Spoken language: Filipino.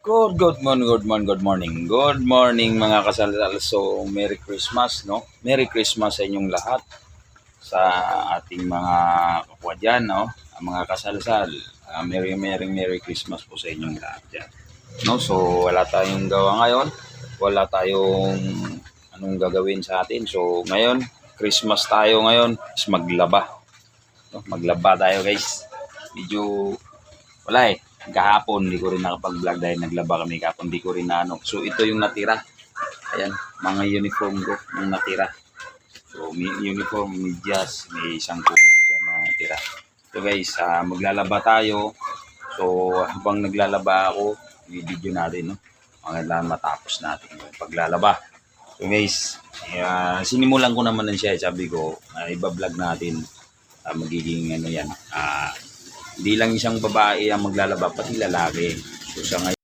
Good morning mga kasalsal. So, Merry Christmas, no? Merry Christmas sa inyong lahat. Sa ating mga kapwa dyan, no? Ang mga kasalsal. Merry Christmas po sa inyong lahat dyan. No? So, wala tayong gawa ngayon. Wala tayong anong gagawin sa atin. So, ngayon, Christmas tayo ngayon. Is maglaba. No? Maglaba tayo, guys. Medyo wala eh. Kahapon, hindi ko rin nakapag-vlog dahil naglaba kami kahapon. Hindi ko rin na ano. So, ito yung natira. Ayan, mga uniform ko yung natira. So, may uniform, medyas, may isang kumot dyan na natira. So, guys, maglalaba tayo. So, habang naglalaba ako, i-video natin, no? Magandang matapos natin yung paglalaba. So, guys, sinimulan ko naman na siya. Sabi ko, iba-vlog natin. Magiging ano yan, hindi lang isang babae ang maglalaba, pati lalaki. So sa ngayon,